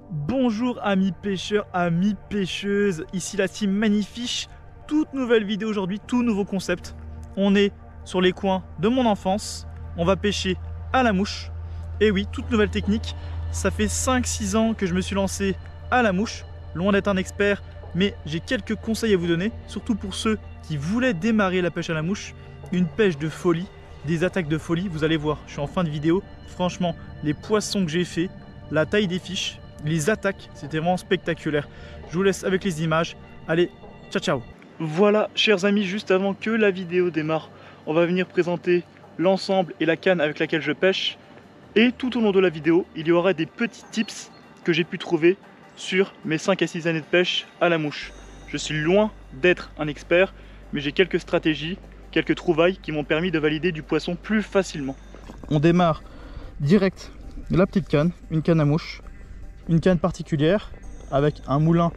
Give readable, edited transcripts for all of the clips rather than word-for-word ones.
Bonjour amis pêcheurs, amis pêcheuses, ici la team Magnifiche, toute nouvelle vidéo aujourd'hui, tout nouveau concept. On est sur les coins de mon enfance, on va pêcher à la mouche. Et oui, toute nouvelle technique, ça fait 5-6 ans que je me suis lancé à la mouche, loin d'être un expert, mais j'ai quelques conseils à vous donner, surtout pour ceux qui voulaient démarrer la pêche à la mouche. Une pêche de folie, des attaques de folie, vous allez voir, je suis en fin de vidéo, franchement, les poissons que j'ai fait, la taille des fiches, les attaques, c'était vraiment spectaculaire. Je vous laisse avec les images. Allez, ciao ciao. Voilà, chers amis, juste avant que la vidéo démarre, on va venir présenter l'ensemble et la canne avec laquelle je pêche. Et tout au long de la vidéo, il y aura des petits tips que j'ai pu trouver sur mes 5 à 6 années de pêche à la mouche. Je suis loin d'être un expert, mais j'ai quelques stratégies, quelques trouvailles qui m'ont permis de valider du poisson plus facilement. On démarre direct la petite canne, une canne à mouche. Une canne particulière avec un moulin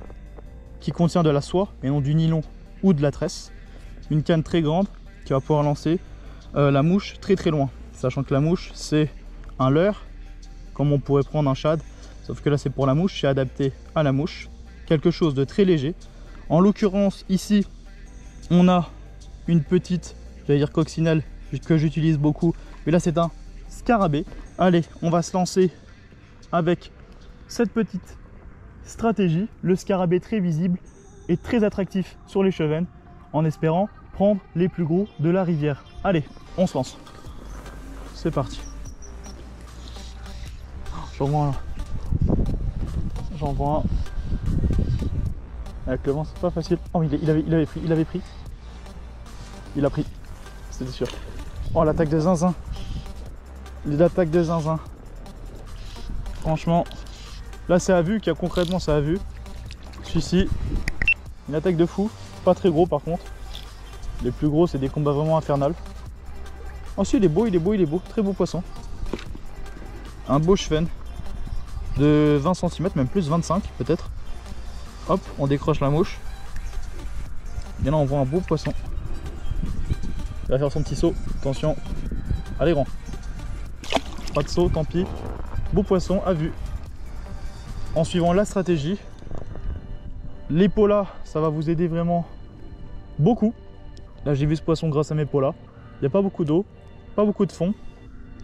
qui contient de la soie et non du nylon ou de la tresse. Une canne très grande qui va pouvoir lancer la mouche très loin. Sachant que la mouche c'est un leurre, comme on pourrait prendre un shad, sauf que là c'est pour la mouche, c'est adapté à la mouche. Quelque chose de très léger. En l'occurrence ici on a une petite, j'allais dire coccinelle, que j'utilise beaucoup, mais là c'est un scarabée. Allez, on va se lancer avec cette petite stratégie, le scarabée très visible et très attractif sur les chevennes, en espérant prendre les plus gros de la rivière. Allez, on se lance. C'est parti. J'en vois un là. J'en vois un. Avec le vent, c'est pas facile. Oh, il avait pris. Il a pris. C'était sûr. Oh, l'attaque de zinzin. L'attaque de zinzin. Franchement. Là c'est à vue, concrètement c'est à vue. Celui-ci, une attaque de fou, pas très gros par contre. Les plus gros c'est des combats vraiment infernales. Ensuite il est beau, très beau poisson. Un beau chevenne de 20 cm, même plus 25 peut-être. Hop, on décroche la mouche. Et là on voit un beau poisson. Il va faire son petit saut, attention. Allez grand. Pas de saut, tant pis. Beau poisson à vue. En suivant la stratégie, les polas, ça va vous aider vraiment beaucoup. Là, j'ai vu ce poisson grâce à mes polas. Il n'y a pas beaucoup d'eau, pas beaucoup de fond.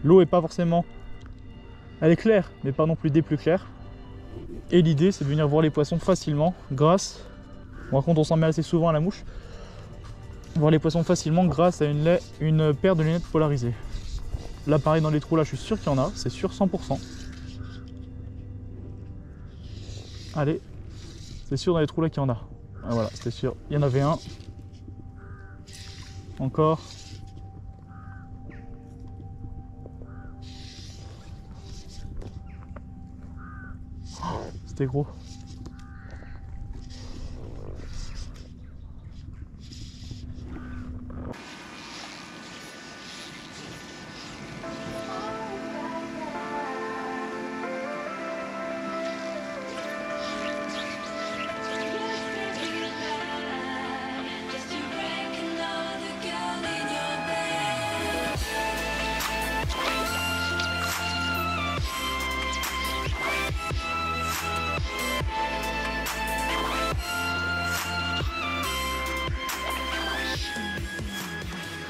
L'eau est pas forcément... Elle est claire, mais pas non plus des plus claires. Et l'idée, c'est de venir voir les poissons facilement grâce... Bon, par contre, on s'en met assez souvent à la mouche. Voir les poissons facilement grâce à une paire de lunettes polarisées. Là, pareil, dans les trous, là, je suis sûr qu'il y en a. C'est sûr 100%. Allez, c'est sûr dans les trous là qu'il y en a. Ah, voilà, c'était sûr. Il y en avait un. Encore. C'était gros.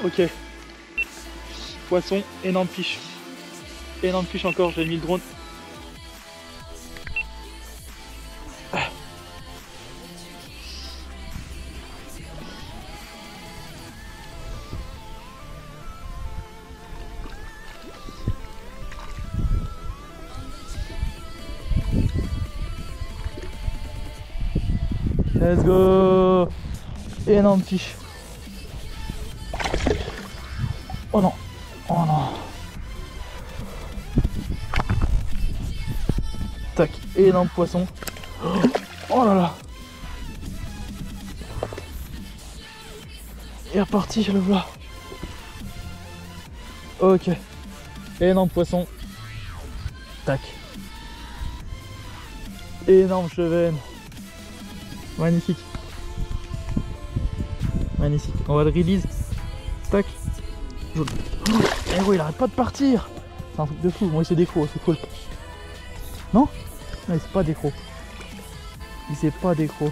Ok, poisson, énorme fiche encore, j'ai mis le drone. Let's go, énorme fiche. Oh non, oh non. Tac, énorme poisson. Oh là là. Il est reparti, je le vois. Ok, énorme poisson. Tac. Énorme chevenne. Magnifique. Magnifique. On va le release. Tac. Eh ouais, il arrête pas de partir. C'est un truc de fou. Moi, c'est des crocs, c'est cool. Non? Non, il s'est pas décro. Il s'est pas décro.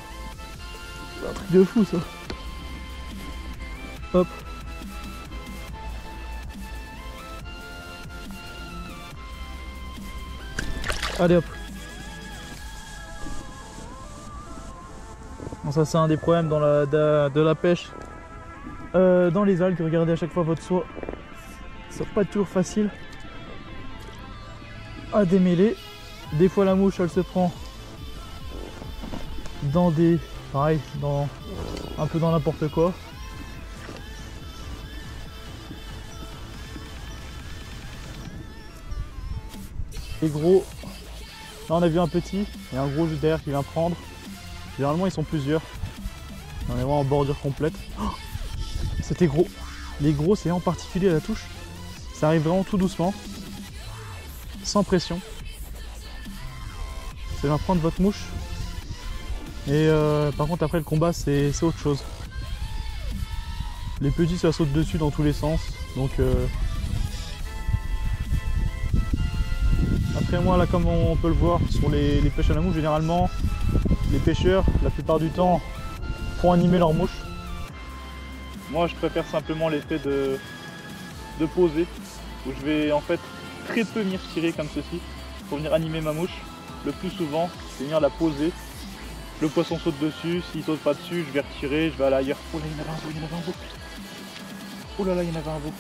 C'est un truc de fou ça. Hop. Allez hop. Bon, ça c'est un des problèmes dans de la pêche dans les algues. Regardez à chaque fois votre soie. C'est pas toujours facile à démêler. Des fois la mouche elle se prend dans des... pareil, dans un peu dans n'importe quoi. Les gros, là on a vu un petit, il y a un gros juste derrière qui vient prendre. Généralement ils sont plusieurs. On est vraiment en bordure complète. Oh, c'était gros. Les gros, c'est en particulier à la touche. Ça arrive vraiment tout doucement, sans pression. Ça vient prendre votre mouche. Et par contre après le combat c'est autre chose. Les petits ça saute dessus dans tous les sens. Donc après moi là, comme on peut le voir sur les pêches à la mouche, généralement les pêcheurs la plupart du temps font animer leur mouche. Moi je préfère simplement l'effet de poser, où je vais en fait très peu m'y retirer comme ceci pour venir animer ma mouche. Le plus souvent c'est venir la poser. Le poisson saute dessus, s'il saute pas dessus, je vais retirer, je vais aller ailleurs. Oh là, il y en avait un beau, il y en avait un beau. Oh là là, il y en avait un beau.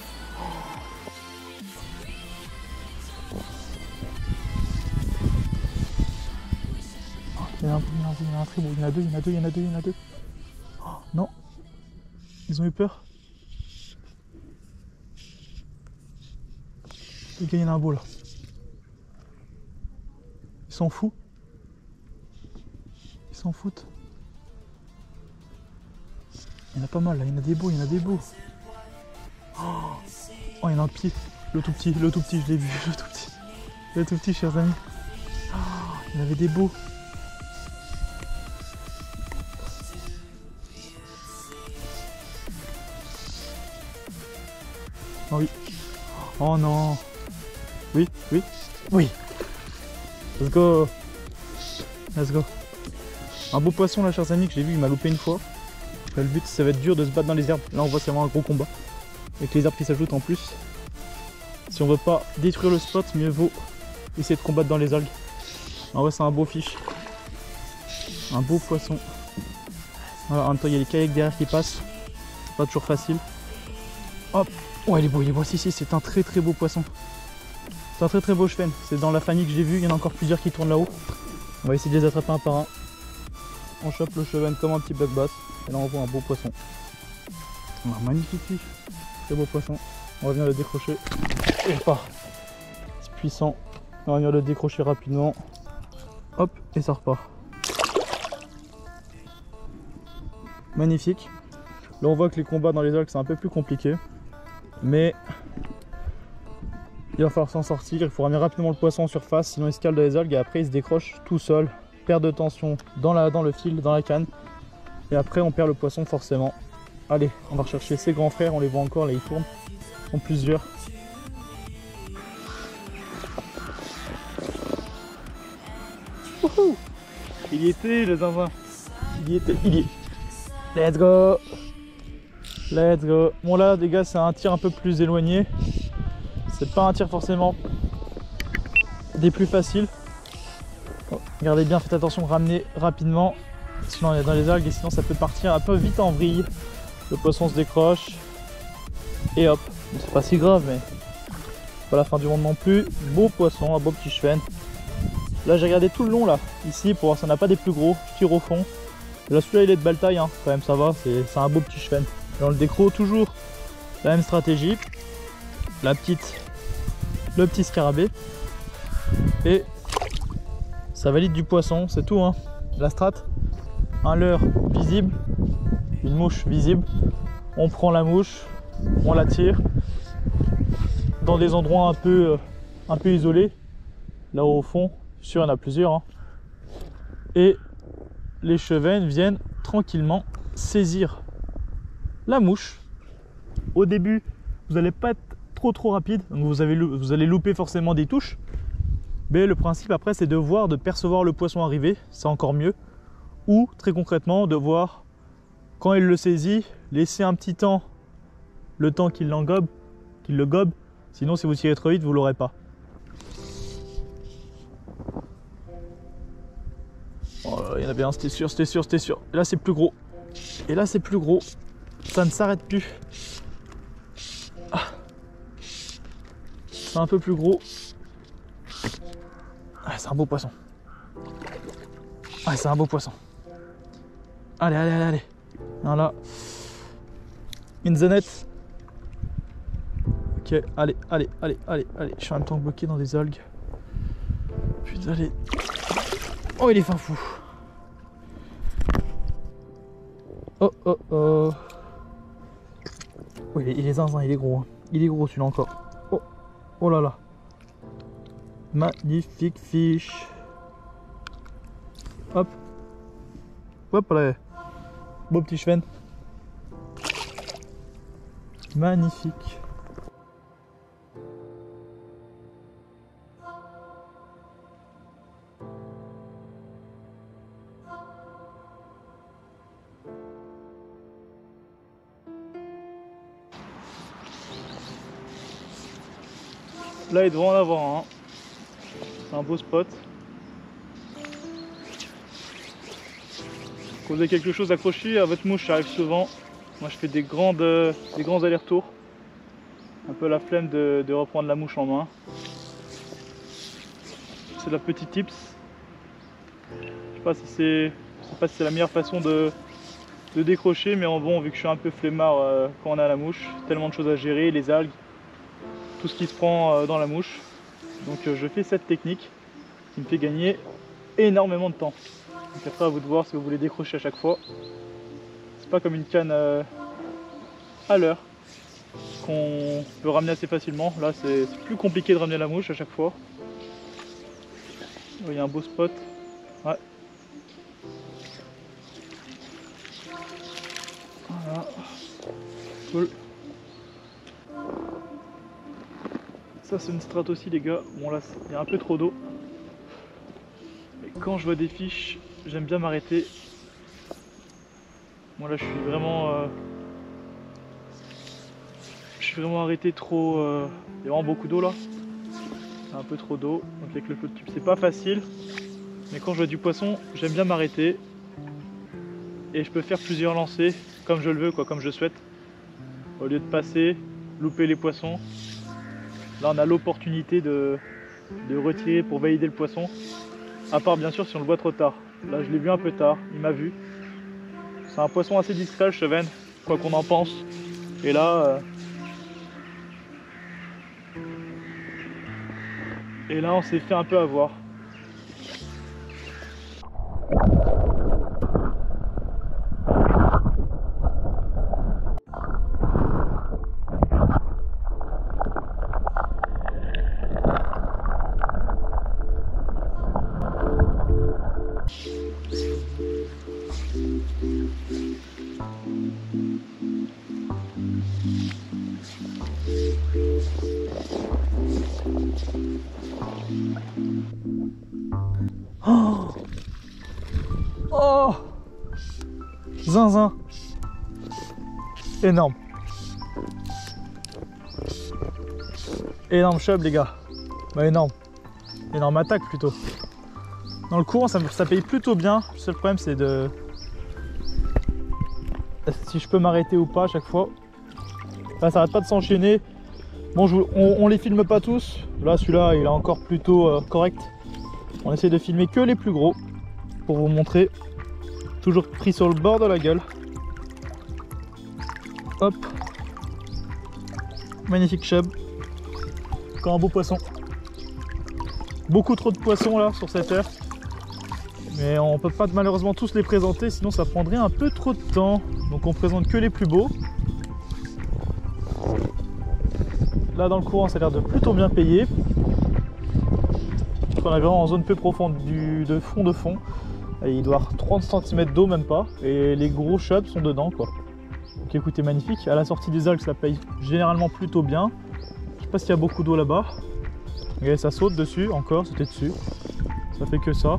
Oh, il y en a un très beau, il y en a deux, il y en a deux, il y en a deux, il y en a deux. Oh, non, ils ont eu peur. Les gars, il y en a un beau là. Ils s'en foutent. Ils s'en foutent. Il y en a pas mal là, il y en a des beaux, il y en a des beaux. Oh, il y en a un petit. Le tout petit, je l'ai vu, le tout petit. Le tout petit, chers amis. Oh, il y en avait des beaux. Oh oui. Oh non. Oui, oui, oui. Let's go. Let's go. Un beau poisson là, chers amis, que j'ai vu, il m'a loupé une fois. Là, le but ça va être dur de se battre dans les herbes. Là on voit c'est vraiment un gros combat. Avec les herbes qui s'ajoutent en plus. Si on veut pas détruire le spot, mieux vaut essayer de combattre dans les algues. En vrai c'est un beau fiche. Un beau poisson. Voilà, en même temps il y a les kayak derrière qui passent. Pas toujours facile. Hop. Oh il est beau, il est beau. Si, c'est un très beau poisson. C'est un très beau chevenne. C'est dans la famille que j'ai vu, il y en a encore plusieurs qui tournent là-haut. On va essayer de les attraper un par un. On chope le chevenne comme un petit black bass. Et là on voit un beau poisson. Un magnifique fiche. Très beau poisson. On va venir le décrocher. Et il repart. C'est puissant. On va venir le décrocher rapidement. Hop, et ça repart. Magnifique. Là on voit que les combats dans les algues c'est un peu plus compliqué. Mais il va falloir s'en sortir. Il faut ramener rapidement le poisson en surface. Sinon il se cale dans les algues et après il se décroche tout seul. Perte de tension dans le fil, dans la canne. Et après on perd le poisson forcément. Allez, on va rechercher ses grands frères, on les voit encore, là ils tournent. Ils sont plusieurs. Wouhou! Il y était le zinzin. Il y était, il y est. Let's go! Let's go! Bon là les gars c'est un tir un peu plus éloigné. C'est pas un tir forcément des plus faciles. Oh, regardez bien, faites attention, ramenez rapidement. Sinon on est dans les algues et sinon ça peut partir un peu vite en vrille. Le poisson se décroche. Et hop, c'est pas si grave mais pas la fin du monde non plus. Beau poisson, un beau petit chevenne. Là j'ai regardé tout le long là, ici pour voir si on n'a pas des plus gros. Je tire au fond. Et là celui-là il est de belle taille, hein. Quand même ça va, c'est un beau petit chevenne. Dans le décro toujours la même stratégie. Le petit scarabée. Et ça valide du poisson, c'est tout hein. La strat, un leurre visible, une mouche visible. On prend la mouche, on la tire dans des endroits un peu isolés. Là au fond, sûr il y en a plusieurs hein. Et les chevennes viennent tranquillement saisir la mouche. Au début, vous n'allez pas être trop rapide, donc vous allez louper forcément des touches. Mais le principe après c'est de voir, de percevoir le poisson arriver, c'est encore mieux. Ou très concrètement de voir quand il le saisit, laisser un petit temps, le temps qu'il le gobe, sinon si vous tirez trop vite vous l'aurez pas. Oh là, il y en avait un, c'était sûr, c'était sûr, c'était sûr. Et là c'est plus gros. Et là c'est plus gros. Ça ne s'arrête plus. Ah. C'est un peu plus gros. Ah, c'est un beau poisson. Ah, c'est un beau poisson. Allez, allez, allez, allez. Voilà. In the net. Ok, allez, allez, allez, allez, allez. Je suis en même temps bloqué dans des algues. Putain, allez. Oh, il est fin fou. Oh, oh, oh. Oh, il est zinzin, il est gros. Hein. Il est gros celui-là encore. Oh, oh là là. Magnifique fiche. Hop. Hop là. Beau petit chevenne. Magnifique. Là il devrait en avoir un. C'est un beau spot. Quand vous avez quelque chose accroché à votre mouche, ça arrive souvent. Moi je fais des grands allers-retours. Un peu la flemme de reprendre la mouche en main. C'est la petite tips. Je sais pas si c'est la meilleure façon de décrocher, mais en bon, vu que je suis un peu flemmard quand on a la mouche, tellement de choses à gérer, les algues, tout ce qui se prend dans la mouche. Donc je fais cette technique qui me fait gagner énormément de temps. Donc après à vous de voir si vous voulez décrocher à chaque fois. C'est pas comme une canne à l'heure qu'on peut ramener assez facilement. Là c'est plus compliqué de ramener la mouche à chaque fois. Il y a un beau spot. Ouais. Voilà. Cool. Ça c'est une strat aussi les gars. Bon là il y a un peu trop d'eau. Et quand je vois des fiches, j'aime bien m'arrêter. Moi là je suis vraiment arrêté trop. Il y a vraiment beaucoup d'eau là. Un peu trop d'eau. Donc avec le flot de tube c'est pas facile. Mais quand je vois du poisson, j'aime bien m'arrêter. Et je peux faire plusieurs lancers comme je le veux, quoi, comme je souhaite. Au lieu de passer, louper les poissons. Là on a l'opportunité de retirer pour valider le poisson. À part bien sûr si on le voit trop tard. Là je l'ai vu un peu tard, il m'a vu. C'est un poisson assez discret le chevenne, quoi qu'on en pense. Et là on s'est fait un peu avoir. Oh, oh, zinzin, énorme, énorme chub les gars, bah, énorme attaque plutôt. Dans le courant ça paye plutôt bien. Le seul problème c'est de si je peux m'arrêter ou pas à chaque fois. Là ça arrête pas de s'enchaîner. Bon on les filme pas tous. Là celui-là il est encore plutôt correct. On essaie de filmer que les plus gros pour vous montrer. Toujours pris sur le bord de la gueule. Hop. Magnifique chub. Encore un beau poisson. Beaucoup trop de poissons là sur cette heure. Mais on peut pas malheureusement tous les présenter, sinon ça prendrait un peu trop de temps. Donc on présente que les plus beaux. Là dans le courant ça a l'air de plutôt bien payer. On est vraiment en zone peu profonde de fond. Et il doit avoir 30 cm d'eau même pas. Et les gros chubs sont dedans quoi. Donc écoutez, magnifique. À la sortie des algues ça paye généralement plutôt bien. Je sais pas s'il y a beaucoup d'eau là-bas. Regardez, ça saute dessus, encore, c'était dessus. Ça fait que ça.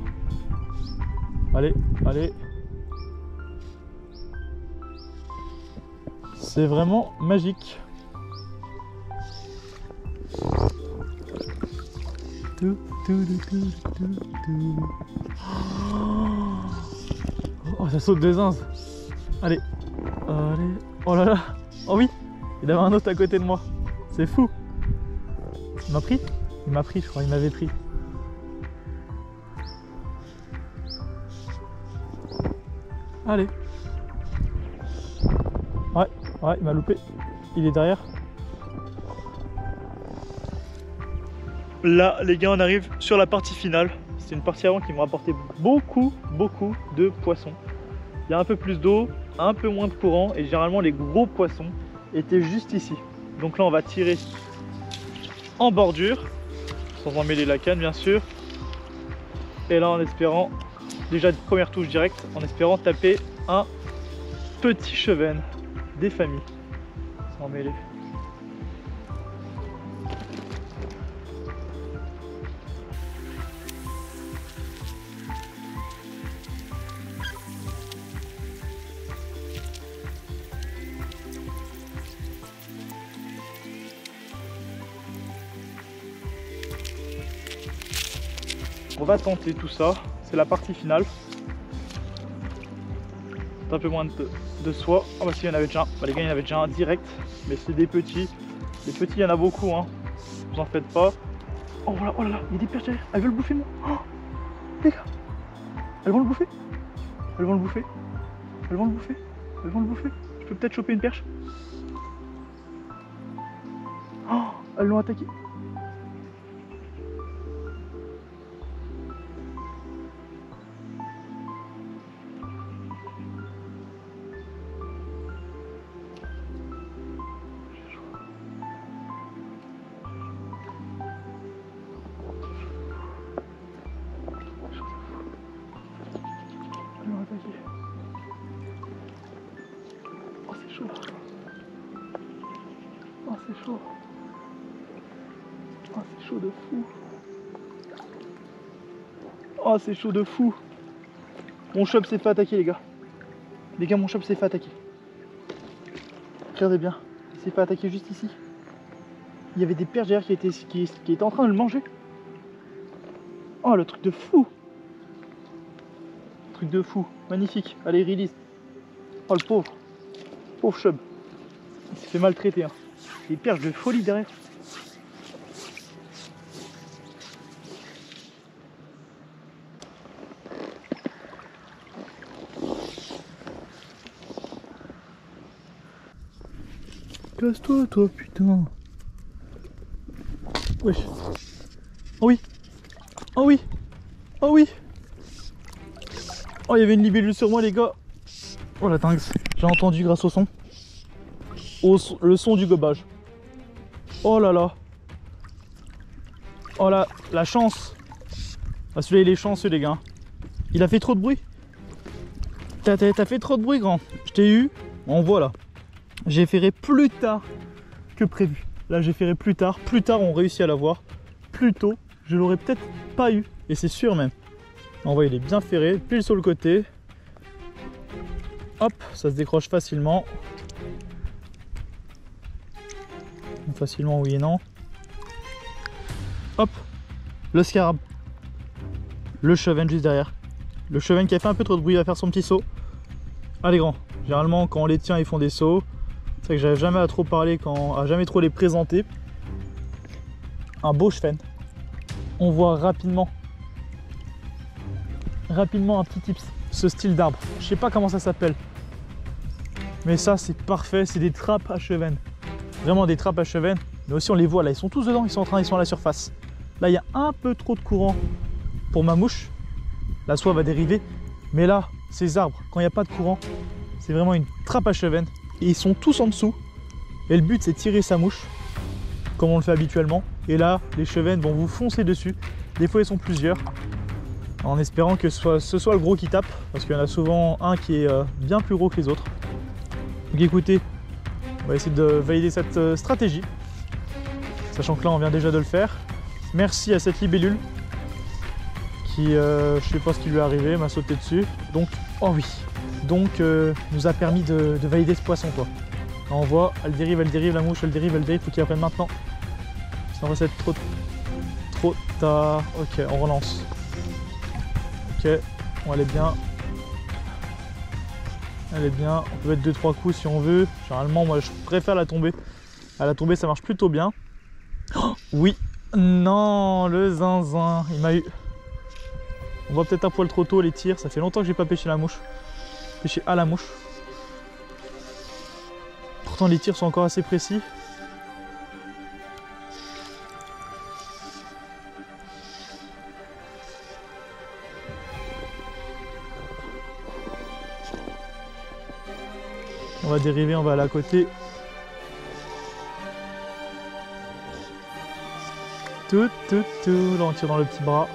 Allez, allez. C'est vraiment magique. Oh, ça saute des zinzes. Allez, allez. Oh là là. Oh oui, il y en avait un autre à côté de moi. C'est fou. Il m'a pris? Il m'a pris, je crois. Il m'avait pris. Allez. Ouais, il m'a loupé. Il est derrière. Là, les gars, on arrive sur la partie finale. C'est une partie avant qui m'a rapporté beaucoup de poissons. Il y a un peu plus d'eau, un peu moins de courant et généralement les gros poissons étaient juste ici. Donc là, on va tirer en bordure, sans emmêler la canne bien sûr. Et là, en espérant, déjà de première touche directe, en espérant taper un petit chevenne des familles. Sans mêler. On va tenter tout ça, c'est la partie finale. C'est un peu moins de soie. Ah bah si, il y en avait déjà un. Bah, les gars, il y en avait déjà un direct, mais c'est des petits. Les petits, il y en a beaucoup, hein. Vous en faites pas. Oh voilà, oh là là, il y a des perches derrière. Elles veulent le bouffer, moi. Oh, les gars, elles vont le bouffer. Elles vont le bouffer. Elles vont le bouffer. Elles vont le bouffer. Je peux peut-être choper une perche. Oh, elles l'ont attaqué. Oh c'est chaud. Oh c'est chaud. Oh c'est chaud de fou. Oh c'est chaud de fou. Mon shop s'est fait attaquer les gars. Les gars, mon shop s'est fait attaquer. Regardez bien. Il s'est fait attaquer juste ici. Il y avait des perches derrière qui étaient en train de le manger. Oh le truc de fou. Truc de fou. Magnifique. Allez, release. Oh le pauvre. Pauvre chub. Il s'est fait maltraiter. Hein. Des perches de folie derrière. Casse-toi, toi, putain. Wesh. Oh oui. Oh oui. Oh oui. Oh, il y avait une libellule sur moi, les gars. Oh la dingue. J'ai entendu grâce au son. Le son du gobage. Oh là là. Oh là, la chance. Ah, celui-là, il est chanceux, les gars. Il a fait trop de bruit. T'as fait trop de bruit, grand. Je t'ai eu. On voit là. J'ai ferré plus tard que prévu. Là, j'ai ferré plus tard. Plus tard, on réussit à l'avoir. Plus tôt, je l'aurais peut-être pas eu. Et c'est sûr même. On voit, il est bien ferré. Pile sur le côté. Hop, ça se décroche facilement. Facilement, oui et non. Hop, le scarab. Le chevenne juste derrière. Le chevenne qui a fait un peu trop de bruit, il va faire son petit saut. Allez, grand. Généralement, quand on les tient, ils font des sauts. C'est vrai que j'arrive jamais à trop parler, à jamais trop les présenter. Un beau chevenne. On voit rapidement un petit tips. Ce style d'arbre. Je sais pas comment ça s'appelle. Mais ça, c'est parfait. C'est des trappes à chevenne. Vraiment des trappes à chevenne. Mais aussi, on les voit là. Ils sont tous dedans. Ils sont à la surface. Là, il y a un peu trop de courant pour ma mouche. La soie va dériver. Mais là, ces arbres, quand il n'y a pas de courant, c'est vraiment une trappe à chevenne. Et ils sont tous en dessous. Et le but, c'est de tirer sa mouche, comme on le fait habituellement. Et là, les chevennes vont vous foncer dessus. Des fois, ils sont plusieurs. En espérant que ce soit le gros qui tape. Parce qu'il y en a souvent un qui est bien plus gros que les autres. Donc écoutez, on va essayer de valider cette stratégie. Sachant que là, on vient déjà de le faire. Merci à cette libellule qui, je sais pas ce qui lui est arrivé, m'a sauté dessus. Donc, oh oui, donc nous a permis de valider ce poisson quoi. Là, on voit, elle dérive, la mouche, elle dérive, faut qu'il apprenne maintenant. Sinon, ça va être trop tard. Ok, on relance. Ok, bon, elle est bien. Elle est bien, on peut mettre 2-3 coups si on veut. Généralement, moi je préfère la tomber. À la tomber, ça marche plutôt bien. Oh, oui, non, le zinzin, il m'a eu. On voit peut-être un poil trop tôt les tirs. Ça fait longtemps que j'ai pas pêché la mouche. Pêché à la mouche. Pourtant, les tirs sont encore assez précis. On va dériver, on va aller à côté. Là on tire dans le petit bras.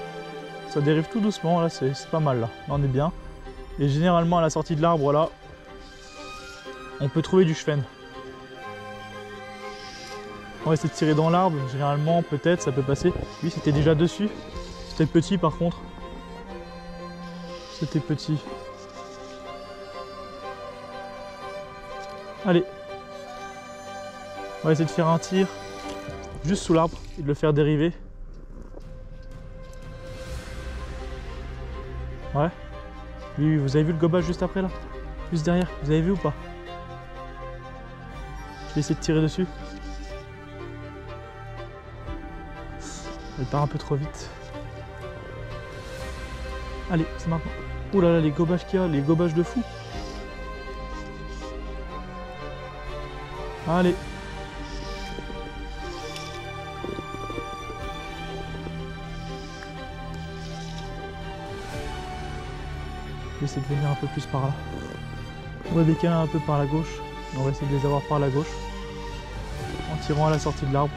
Ça dérive tout doucement, là c'est pas mal là. Là on est bien. Et généralement à la sortie de l'arbre là, on peut trouver du chevenne. On va essayer de tirer dans l'arbre, généralement peut-être ça peut passer. Lui c'était déjà dessus. C'était petit par contre. C'était petit. Allez, on va essayer de faire un tir juste sous l'arbre et de le faire dériver. Ouais. Lui, vous avez vu le gobage juste après là? Juste derrière, vous avez vu ou pas? Je vais essayer de tirer dessus. Elle part un peu trop vite. Allez, c'est maintenant. Oh là là, les gobages qu'il y a, les gobages de fou. Allez. Je vais essayer de venir un peu plus par là. On va décaler un peu par la gauche. On va essayer de les avoir par la gauche. En tirant à la sortie de l'arbre.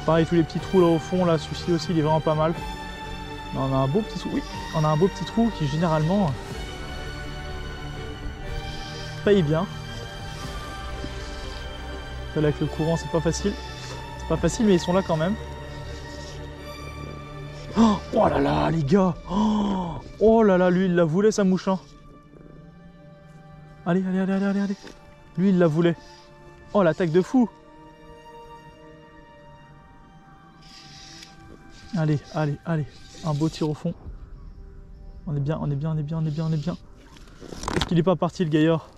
Pareil, tous les petits trous là au fond, là, celui-ci aussi, il est vraiment pas mal. On a un beau petit trou, oui, on a un beau petit trou qui généralement paye bien. Là, avec le courant, c'est pas facile. C'est pas facile, mais ils sont là quand même. Oh là là, les gars. Oh là là, lui, il la voulait, sa mouche. Hein. Allez. Lui, il la voulait. Oh, l'attaque de fou. Allez. Un beau tir au fond. On est bien. Est-ce qu'il est pas parti le gaillard?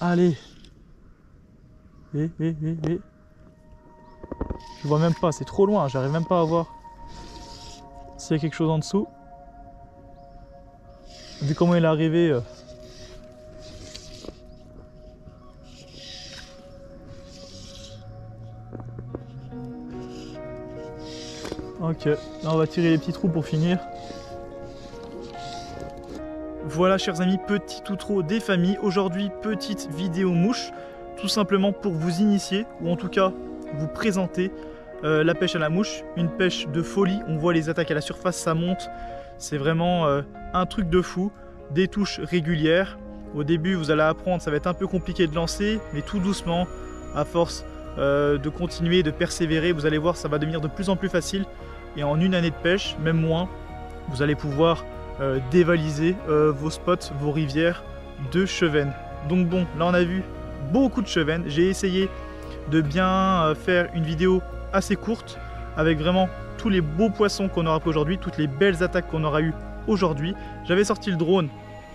Allez. Je vois même pas, c'est trop loin, j'arrive même pas à voir s'il y a quelque chose en dessous. Vu comment il est arrivé. Ok, là on va tirer les petits trous pour finir. Voilà chers amis, petit outro des familles. Aujourd'hui, petite vidéo mouche, tout simplement pour vous initier, ou en tout cas vous présenter la pêche à la mouche. Une pêche de folie, on voit les attaques à la surface, ça monte. C'est vraiment un truc de fou, des touches régulières. Au début vous allez apprendre, ça va être un peu compliqué de lancer, mais tout doucement, à force de continuer, de persévérer, vous allez voir, ça va devenir de plus en plus facile. Et en une année de pêche, même moins, vous allez pouvoir dévaliser vos spots, vos rivières de chevenne. Donc bon, là on a vu beaucoup de chevenne. J'ai essayé de bien faire une vidéo assez courte avec vraiment tous les beaux poissons qu'on aura pris aujourd'hui, toutes les belles attaques qu'on aura eues aujourd'hui. J'avais sorti le drone,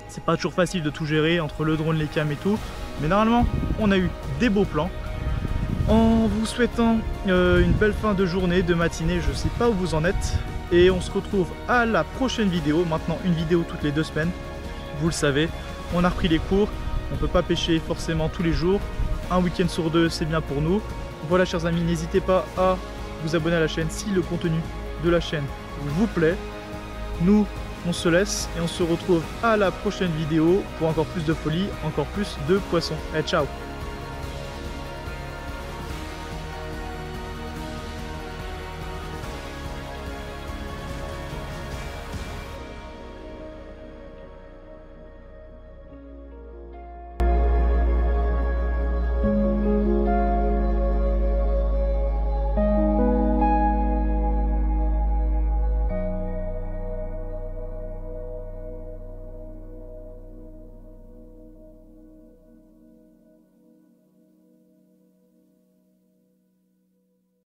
c'est pas toujours facile de tout gérer entre le drone, les cams et tout, mais normalement on a eu des beaux plans. En vous souhaitant une belle fin de journée, de matinée, je sais pas où vous en êtes. Et on se retrouve à la prochaine vidéo. Maintenant une vidéo toutes les 2 semaines. Vous le savez, on a repris les cours. On ne peut pas pêcher forcément tous les jours. Un week-end sur 2, c'est bien pour nous. Voilà chers amis, n'hésitez pas à vous abonner à la chaîne si le contenu de la chaîne vous plaît. Nous, on se laisse et on se retrouve à la prochaine vidéo pour encore plus de folie, encore plus de poissons. Et ciao!